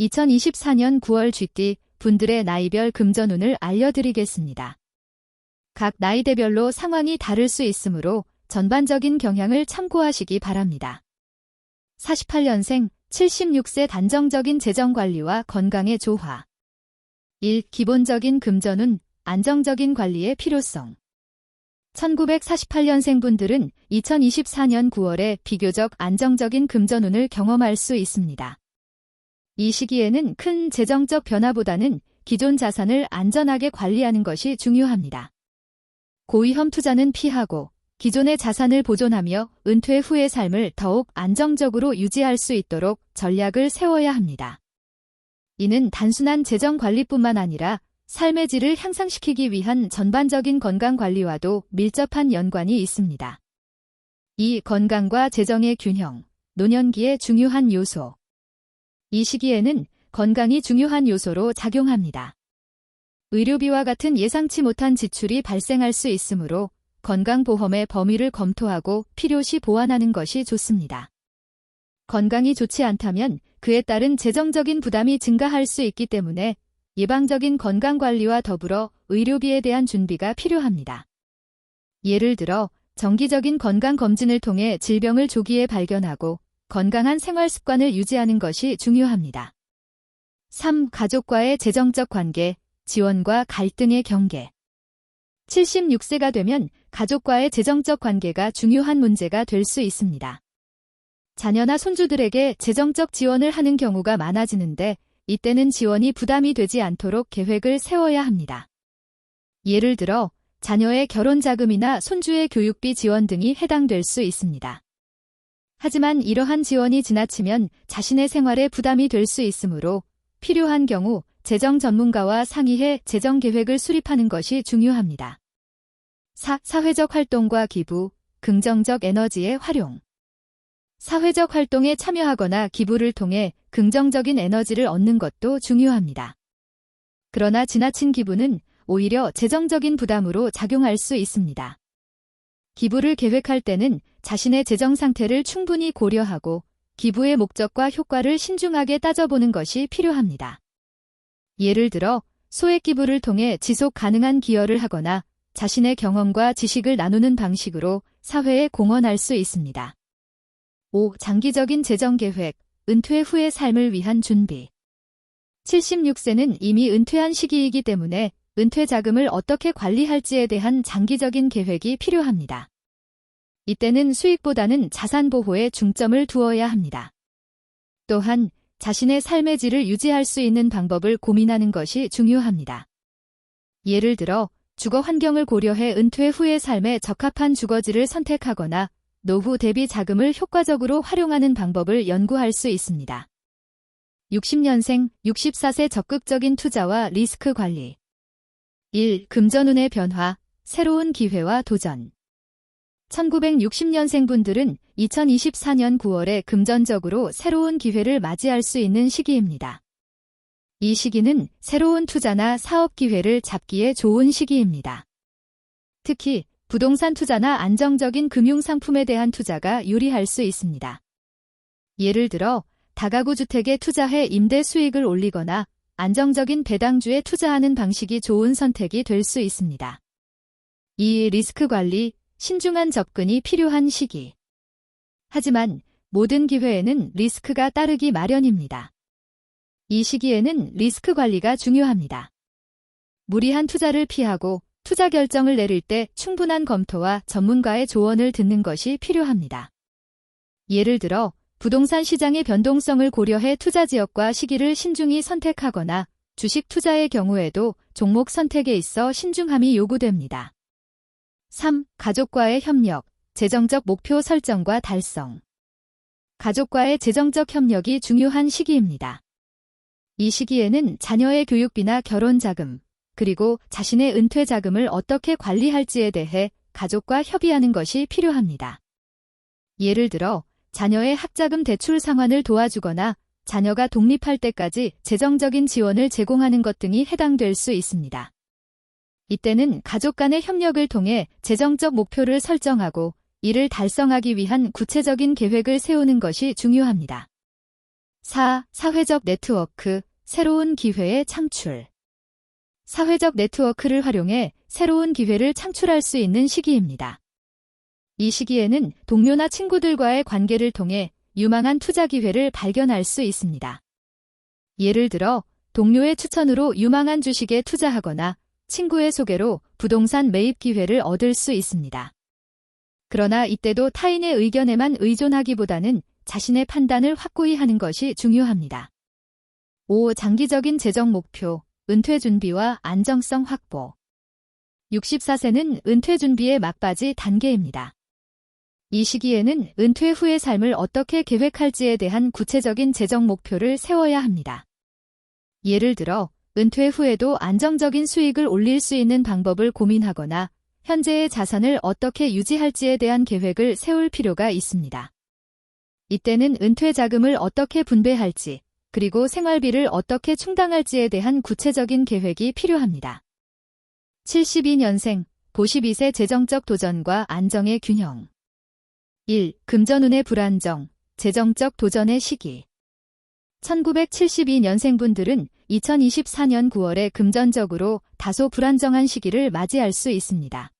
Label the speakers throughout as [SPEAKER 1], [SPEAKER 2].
[SPEAKER 1] 2024년 9월 GT 분들의 나이별 금전운을 알려드리겠습니다. 각 나이대별로 상황이 다를 수 있으므로 전반적인 경향을 참고하시기 바랍니다. 48년생 76세 단정적인 재정관리와 건강의 조화. 1. 기본적인 금전운, 안정적인 관리의 필요성. 1948년생 분들은 2024년 9월에 비교적 안정적인 금전운을 경험할 수 있습니다. 이 시기에는 큰 재정적 변화보다는 기존 자산을 안전하게 관리하는 것이 중요합니다. 고위험 투자는 피하고 기존의 자산을 보존하며 은퇴 후의 삶을 더욱 안정적으로 유지할 수 있도록 전략을 세워야 합니다. 이는 단순한 재정 관리뿐만 아니라 삶의 질을 향상시키기 위한 전반적인 건강 관리와도 밀접한 연관이 있습니다. 이 건강과 재정의 균형, 노년기의 중요한 요소. 이 시기에는 건강이 중요한 요소로 작용합니다. 의료비와 같은 예상치 못한 지출이 발생할 수 있으므로 건강보험의 범위를 검토하고 필요시 보완하는 것이 좋습니다. 건강이 좋지 않다면 그에 따른 재정적인 부담이 증가할 수 있기 때문에 예방적인 건강관리와 더불어 의료비에 대한 준비가 필요합니다. 예를 들어 정기적인 건강검진을 통해 질병을 조기에 발견하고 건강한 생활습관을 유지하는 것이 중요합니다. 3. 가족과의 재정적 관계, 지원과 갈등의 경계. 76세가 되면 가족과의 재정적 관계가 중요한 문제가 될 수 있습니다. 자녀나 손주들에게 재정적 지원을 하는 경우가 많아지는데 이때는 지원이 부담이 되지 않도록 계획을 세워야 합니다. 예를 들어 자녀의 결혼 자금이나 손주의 교육비 지원 등이 해당될 수 있습니다. 하지만 이러한 지원이 지나치면 자신의 생활에 부담이 될 수 있으므로 필요한 경우 재정 전문가와 상의해 재정 계획을 수립하는 것이 중요합니다. 4. 사회적 활동과 기부, 긍정적 에너지의 활용. 사회적 활동에 참여하거나 기부를 통해 긍정적인 에너지를 얻는 것도 중요합니다. 그러나 지나친 기부는 오히려 재정적인 부담으로 작용할 수 있습니다. 기부를 계획할 때는 자신의 재정 상태를 충분히 고려하고 기부의 목적과 효과를 신중하게 따져보는 것이 필요합니다. 예를 들어 소액 기부를 통해 지속 가능한 기여를 하거나 자신의 경험과 지식을 나누는 방식으로 사회에 공헌할 수 있습니다. 5. 장기적인 재정 계획, 은퇴 후의 삶을 위한 준비. 76세는 이미 은퇴한 시기이기 때문에 은퇴 자금을 어떻게 관리할지에 대한 장기적인 계획이 필요합니다. 이때는 수익보다는 자산 보호에 중점을 두어야 합니다. 또한 자신의 삶의 질을 유지할 수 있는 방법을 고민하는 것이 중요합니다. 예를 들어 주거 환경을 고려해 은퇴 후의 삶에 적합한 주거지를 선택하거나 노후 대비 자금을 효과적으로 활용하는 방법을 연구할 수 있습니다. 60년생 64세 적극적인 투자와 리스크 관리. 1. 금전운의 변화, 새로운 기회와 도전. 1960년생 분들은 2024년 9월에 금전적으로 새로운 기회를 맞이할 수 있는 시기입니다. 이 시기는 새로운 투자나 사업 기회를 잡기에 좋은 시기입니다. 특히 부동산 투자나 안정적인 금융상품에 대한 투자가 유리할 수 있습니다. 예를 들어 다가구 주택에 투자해 임대 수익을 올리거나 안정적인 배당주에 투자하는 방식이 좋은 선택이 될 수 있습니다. 2. 리스크 관리, 신중한 접근이 필요한 시기. 하지만 모든 기회에는 리스크가 따르기 마련입니다. 이 시기에는 리스크 관리가 중요합니다. 무리한 투자를 피하고 투자 결정을 내릴 때 충분한 검토와 전문가의 조언을 듣는 것이 필요합니다. 예를 들어 부동산 시장의 변동성을 고려해 투자 지역과 시기를 신중히 선택하거나 주식 투자의 경우에도 종목 선택에 있어 신중함이 요구됩니다. 3. 가족과의 협력, 재정적 목표 설정과 달성. 가족과의 재정적 협력이 중요한 시기입니다. 이 시기에는 자녀의 교육비나 결혼 자금, 그리고 자신의 은퇴 자금을 어떻게 관리할지에 대해 가족과 협의하는 것이 필요합니다. 예를 들어 자녀의 학자금 대출 상환을 도와주거나 자녀가 독립할 때까지 재정적인 지원을 제공하는 것 등이 해당될 수 있습니다. 이때는 가족 간의 협력을 통해 재정적 목표를 설정하고 이를 달성하기 위한 구체적인 계획을 세우는 것이 중요합니다. 4. 사회적 네트워크, 새로운 기회의 창출. 사회적 네트워크를 활용해 새로운 기회를 창출할 수 있는 시기입니다. 이 시기에는 동료나 친구들과의 관계를 통해 유망한 투자 기회를 발견할 수 있습니다. 예를 들어 동료의 추천으로 유망한 주식에 투자하거나 친구의 소개로 부동산 매입 기회를 얻을 수 있습니다. 그러나 이때도 타인의 의견에만 의존하기보다는 자신의 판단을 확고히 하는 것이 중요합니다. 5. 장기적인 재정 목표, 은퇴 준비와 안정성 확보. 64세는 은퇴 준비의 막바지 단계입니다. 이 시기에는 은퇴 후의 삶을 어떻게 계획할지에 대한 구체적인 재정 목표를 세워야 합니다. 예를 들어 은퇴 후에도 안정적인 수익을 올릴 수 있는 방법을 고민하거나 현재의 자산을 어떻게 유지할지에 대한 계획을 세울 필요가 있습니다. 이때는 은퇴 자금을 어떻게 분배할지, 그리고 생활비를 어떻게 충당할지에 대한 구체적인 계획이 필요합니다. 72년생, 52세 재정적 도전과 안정의 균형. 1. 금전운의 불안정, 재정적 도전의 시기. 1972년생분들은 2024년 9월에 금전적으로 다소 불안정한 시기를 맞이할 수 있습니다.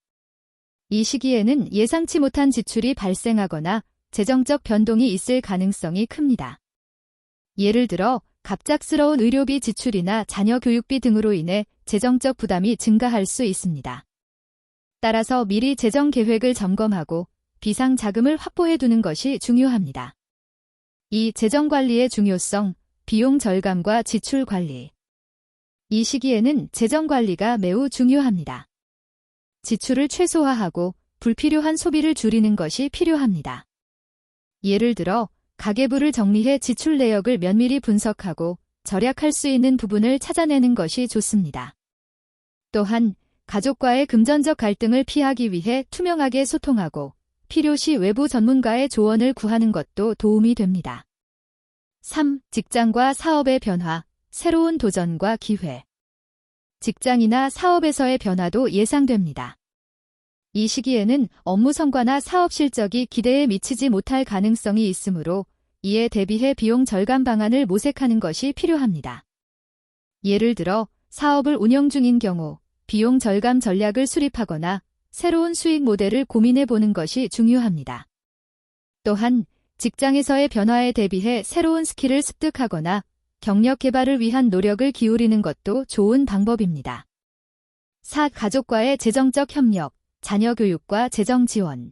[SPEAKER 1] 이 시기에는 예상치 못한 지출이 발생하거나 재정적 변동이 있을 가능성이 큽니다. 예를 들어 갑작스러운 의료비 지출이나 자녀 교육비 등으로 인해 재정적 부담이 증가할 수 있습니다. 따라서 미리 재정 계획을 점검하고 비상 자금을 확보해 두는 것이 중요합니다. 이 재정 관리의 중요성, 비용 절감과 지출 관리. 이 시기에는 재정 관리가 매우 중요합니다. 지출을 최소화하고 불필요한 소비를 줄이는 것이 필요합니다. 예를 들어 가계부를 정리해 지출 내역을 면밀히 분석하고 절약할 수 있는 부분을 찾아내는 것이 좋습니다. 또한 가족과의 금전적 갈등을 피하기 위해 투명하게 소통하고 필요시 외부 전문가의 조언을 구하는 것도 도움이 됩니다. 3. 직장과 사업의 변화, 새로운 도전과 기회. 직장이나 사업에서의 변화도 예상됩니다. 이 시기에는 업무 성과나 사업 실적이 기대에 미치지 못할 가능성이 있으므로 이에 대비해 비용 절감 방안을 모색하는 것이 필요합니다. 예를 들어 사업을 운영 중인 경우 비용 절감 전략을 수립하거나 새로운 수익 모델을 고민해 보는 것이 중요합니다. 또한 직장에서의 변화에 대비해 새로운 스킬을 습득하거나 경력 개발을 위한 노력을 기울이는 것도 좋은 방법입니다. 4. 가족과의 재정적 협력, 자녀 교육과 재정 지원.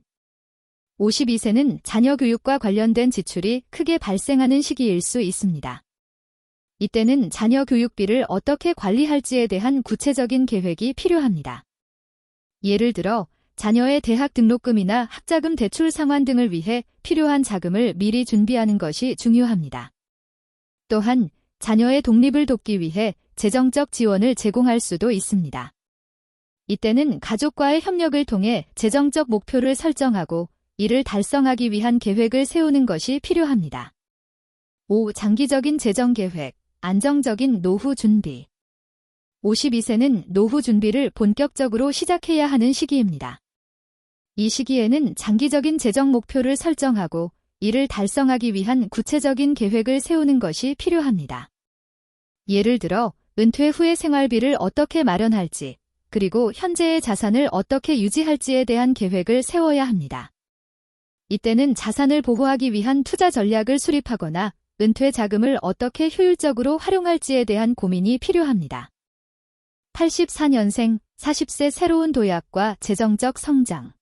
[SPEAKER 1] 52세는 자녀 교육과 관련된 지출이 크게 발생하는 시기일 수 있습니다. 이때는 자녀 교육비를 어떻게 관리할지에 대한 구체적인 계획이 필요합니다. 예를 들어 자녀의 대학 등록금이나 학자금 대출 상환 등을 위해 필요한 자금을 미리 준비하는 것이 중요합니다. 또한 자녀의 독립을 돕기 위해 재정적 지원을 제공할 수도 있습니다. 이때는 가족과의 협력을 통해 재정적 목표를 설정하고 이를 달성하기 위한 계획을 세우는 것이 필요합니다. 5. 장기적인 재정 계획, 안정적인 노후 준비. 52세는 노후 준비를 본격적으로 시작해야 하는 시기입니다. 이 시기에는 장기적인 재정 목표를 설정하고 이를 달성하기 위한 구체적인 계획을 세우는 것이 필요합니다. 예를 들어 은퇴 후의 생활비를 어떻게 마련할지, 그리고 현재의 자산을 어떻게 유지할지에 대한 계획을 세워야 합니다. 이때는 자산을 보호하기 위한 투자 전략을 수립하거나 은퇴 자금을 어떻게 효율적으로 활용할지에 대한 고민이 필요합니다. 84년생, 40세 새로운 도약과 재정적 성장.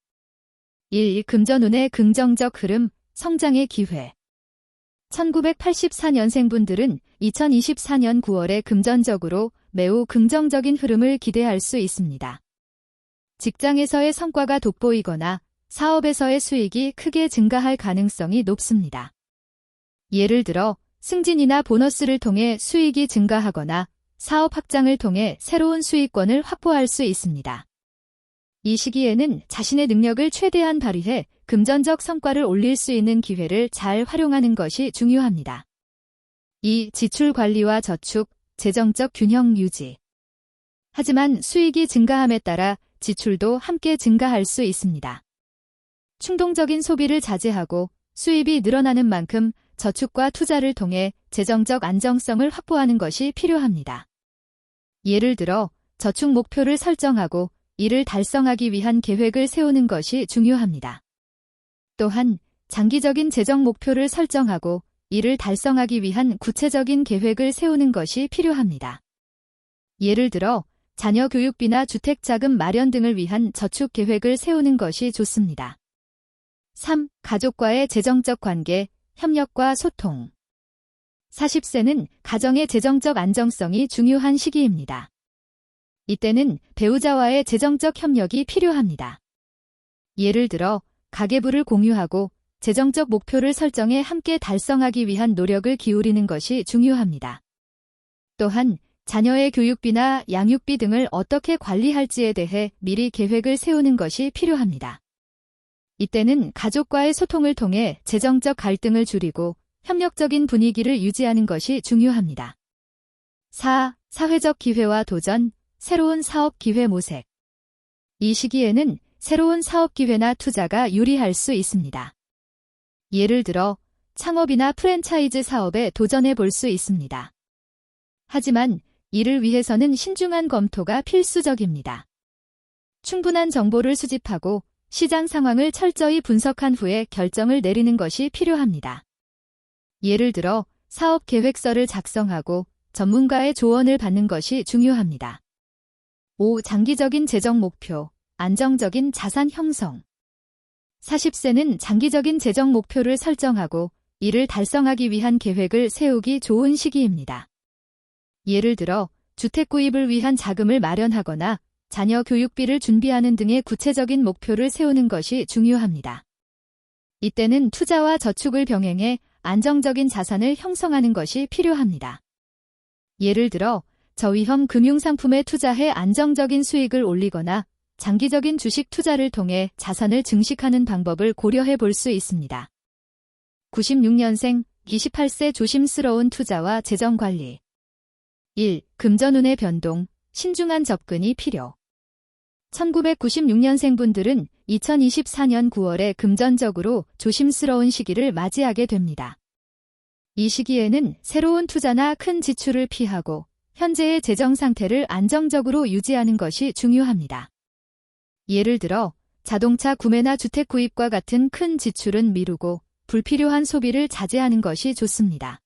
[SPEAKER 1] 1. 금전운의 긍정적 흐름, 성장의 기회. 1984년생분들은 2024년 9월에 금전적으로 매우 긍정적인 흐름을 기대할 수 있습니다. 직장에서의 성과가 돋보이거나 사업에서의 수익이 크게 증가할 가능성이 높습니다. 예를 들어 승진이나 보너스를 통해 수익이 증가하거나 사업 확장을 통해 새로운 수익권을 확보할 수 있습니다. 이 시기에는 자신의 능력을 최대한 발휘해 금전적 성과를 올릴 수 있는 기회를 잘 활용하는 것이 중요합니다. 2. 지출 관리와 저축, 재정적 균형 유지. 하지만 수익이 증가함에 따라 지출도 함께 증가할 수 있습니다. 충동적인 소비를 자제하고 수입이 늘어나는 만큼 저축과 투자를 통해 재정적 안정성을 확보하는 것이 필요합니다. 예를 들어 저축 목표를 설정하고 이를 달성하기 위한 계획을 세우는 것이 중요합니다. 또한 장기적인 재정 목표를 설정하고 이를 달성하기 위한 구체적인 계획을 세우는 것이 필요합니다. 예를 들어 자녀 교육비나 주택자금 마련 등을 위한 저축 계획을 세우는 것이 좋습니다. 3. 가족과의 재정적 관계, 협력과 소통. 40세는 가정의 재정적 안정성이 중요한 시기입니다. 이때는 배우자와의 재정적 협력이 필요합니다. 예를 들어 가계부를 공유하고 재정적 목표를 설정해 함께 달성하기 위한 노력을 기울이는 것이 중요합니다. 또한 자녀의 교육비나 양육비 등을 어떻게 관리할지에 대해 미리 계획을 세우는 것이 필요합니다. 이때는 가족과의 소통을 통해 재정적 갈등을 줄이고 협력적인 분위기를 유지하는 것이 중요합니다. 4. 사회적 기회와 도전, 새로운 사업 기회 모색. 이 시기에는 새로운 사업 기회나 투자가 유리할 수 있습니다. 예를 들어 창업이나 프랜차이즈 사업에 도전해 볼 수 있습니다. 하지만 이를 위해서는 신중한 검토가 필수적입니다. 충분한 정보를 수집하고 시장 상황을 철저히 분석한 후에 결정을 내리는 것이 필요합니다. 예를 들어 사업 계획서를 작성하고 전문가의 조언을 받는 것이 중요합니다. 5. 장기적인 재정 목표, 안정적인 자산 형성. 40세는 장기적인 재정 목표를 설정하고 이를 달성하기 위한 계획을 세우기 좋은 시기입니다. 예를 들어 주택 구입을 위한 자금을 마련하거나 자녀 교육비를 준비하는 등의 구체적인 목표를 세우는 것이 중요합니다. 이때는 투자와 저축을 병행해 안정적인 자산을 형성하는 것이 필요합니다. 예를 들어 저위험 금융상품에 투자해 안정적인 수익을 올리거나 장기적인 주식 투자를 통해 자산을 증식하는 방법을 고려해 볼 수 있습니다. 96년생 28세 조심스러운 투자와 재정 관리. 1. 금전운의 변동, 신중한 접근이 필요. 1996년생 분들은 2024년 9월에 금전적으로 조심스러운 시기를 맞이하게 됩니다. 이 시기에는 새로운 투자나 큰 지출을 피하고 현재의 재정 상태를 안정적으로 유지하는 것이 중요합니다. 예를 들어 자동차 구매나 주택 구입과 같은 큰 지출은 미루고 불필요한 소비를 자제하는 것이 좋습니다.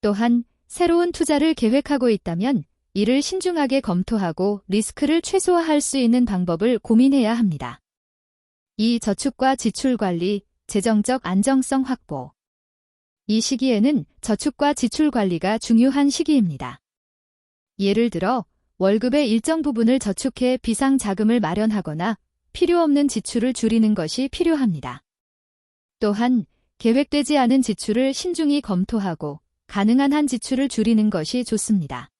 [SPEAKER 1] 또한 새로운 투자를 계획하고 있다면 이를 신중하게 검토하고 리스크를 최소화할 수 있는 방법을 고민해야 합니다. 2. 저축과 지출 관리, 재정적 안정성 확보. 이 시기에는 저축과 지출 관리가 중요한 시기입니다. 예를 들어 월급의 일정 부분을 저축해 비상 자금을 마련하거나 필요 없는 지출을 줄이는 것이 필요합니다. 또한 계획되지 않은 지출을 신중히 검토하고 가능한 한 지출을 줄이는 것이 좋습니다.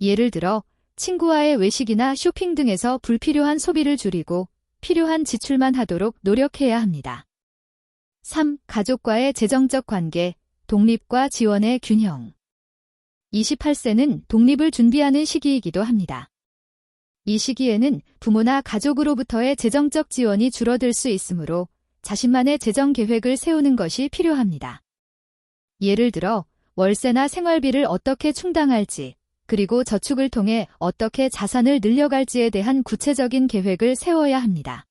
[SPEAKER 1] 예를 들어 친구와의 외식이나 쇼핑 등에서 불필요한 소비를 줄이고 필요한 지출만 하도록 노력해야 합니다. 3. 가족과의 재정적 관계, 독립과 지원의 균형. 28세는 독립을 준비하는 시기이기도 합니다. 이 시기에는 부모나 가족으로부터의 재정적 지원이 줄어들 수 있으므로 자신만의 재정 계획을 세우는 것이 필요합니다. 예를 들어 월세나 생활비를 어떻게 충당할지, 그리고 저축을 통해 어떻게 자산을 늘려갈지에 대한 구체적인 계획을 세워야 합니다.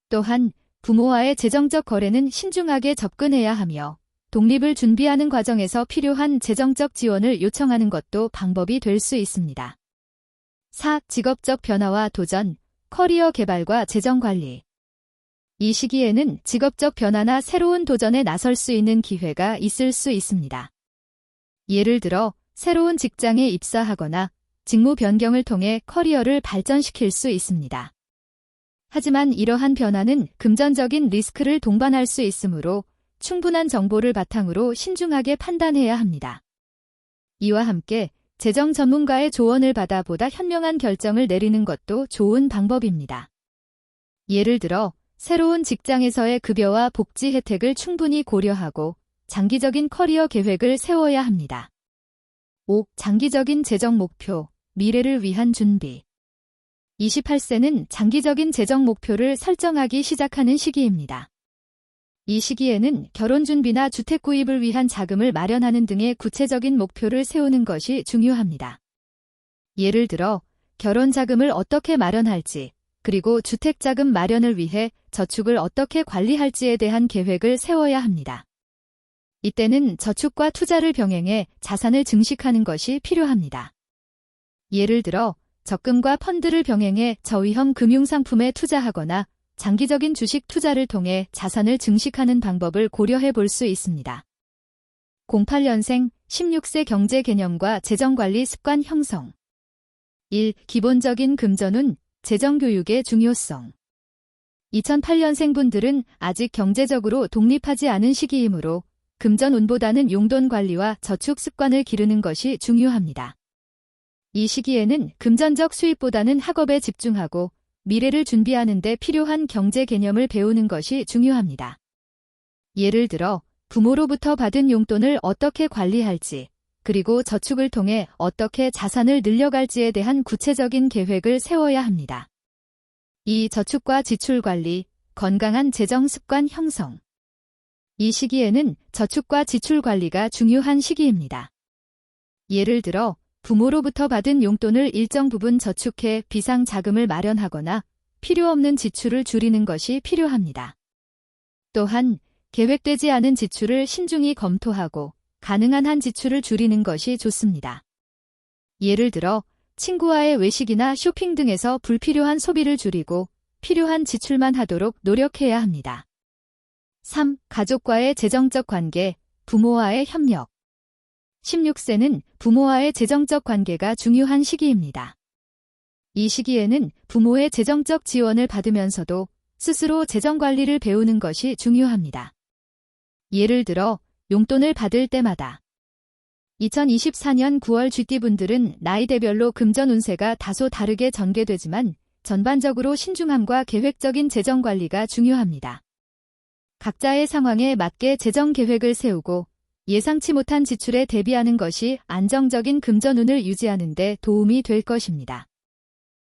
[SPEAKER 1] 또한 부모와의 재정적 거래는 신중하게 접근해야 하며 독립을 준비하는 과정에서 필요한 재정적 지원을 요청하는 것도 방법이 될 수 있습니다. 4. 직업적 변화와 도전, 커리어 개발과 재정 관리. 이 시기에는 직업적 변화나 새로운 도전에 나설 수 있는 기회가 있을 수 있습니다. 예를 들어 새로운 직장에 입사하거나 직무 변경을 통해 커리어를 발전시킬 수 있습니다. 하지만 이러한 변화는 금전적인 리스크를 동반할 수 있으므로 충분한 정보를 바탕으로 신중하게 판단해야 합니다. 이와 함께 재정 전문가의 조언을 받아 보다 현명한 결정을 내리는 것도 좋은 방법입니다. 예를 들어 새로운 직장에서의 급여와 복지 혜택을 충분히 고려하고 장기적인 커리어 계획을 세워야 합니다. 5. 장기적인 재정 목표, 미래를 위한 준비. 28세는 장기적인 재정 목표를 설정하기 시작하는 시기입니다. 이 시기에는 결혼 준비나 주택 구입을 위한 자금을 마련하는 등의 구체적인 목표를 세우는 것이 중요합니다. 예를 들어 결혼 자금을 어떻게 마련할지, 그리고 주택 자금 마련을 위해 저축을 어떻게 관리할지에 대한 계획을 세워야 합니다. 이때는 저축과 투자를 병행해 자산을 증식하는 것이 필요합니다. 예를 들어 적금과 펀드를 병행해 저위험 금융상품에 투자하거나 장기적인 주식 투자를 통해 자산을 증식하는 방법을 고려해 볼 수 있습니다. 08년생 16세 경제 개념과 재정관리 습관 형성. 1. 기본적인 금전운, 재정교육의 중요성. 2008년생 분들은 아직 경제적으로 독립하지 않은 시기이므로 금전운보다는 용돈 관리와 저축 습관을 기르는 것이 중요합니다. 이 시기에는 금전적 수입보다는 학업에 집중하고 미래를 준비하는 데 필요한 경제 개념을 배우는 것이 중요합니다. 예를 들어 부모로부터 받은 용돈을 어떻게 관리할지, 그리고 저축을 통해 어떻게 자산을 늘려갈지에 대한 구체적인 계획을 세워야 합니다. 2. 저축과 지출 관리, 건강한 재정 습관 형성. 이 시기에는 저축과 지출 관리가 중요한 시기입니다. 예를 들어 부모로부터 받은 용돈을 일정 부분 저축해 비상 자금을 마련하거나 필요 없는 지출을 줄이는 것이 필요합니다. 또한 계획되지 않은 지출을 신중히 검토하고 가능한 한 지출을 줄이는 것이 좋습니다. 예를 들어 친구와의 외식이나 쇼핑 등에서 불필요한 소비를 줄이고 필요한 지출만 하도록 노력해야 합니다. 3. 가족과의 재정적 관계, 부모와의 협력. 16세는 부모와의 재정적 관계가 중요한 시기입니다. 이 시기에는 부모의 재정적 지원을 받으면서도 스스로 재정 관리를 배우는 것이 중요합니다. 예를 들어 용돈을 받을 때마다 2024년 9월 쥐띠분들은 나이대별로 금전 운세가 다소 다르게 전개되지만 전반적으로 신중함과 계획적인 재정 관리가 중요합니다. 각자의 상황에 맞게 재정 계획을 세우고 예상치 못한 지출에 대비하는 것이 안정적인 금전운을 유지하는 데 도움이 될 것입니다.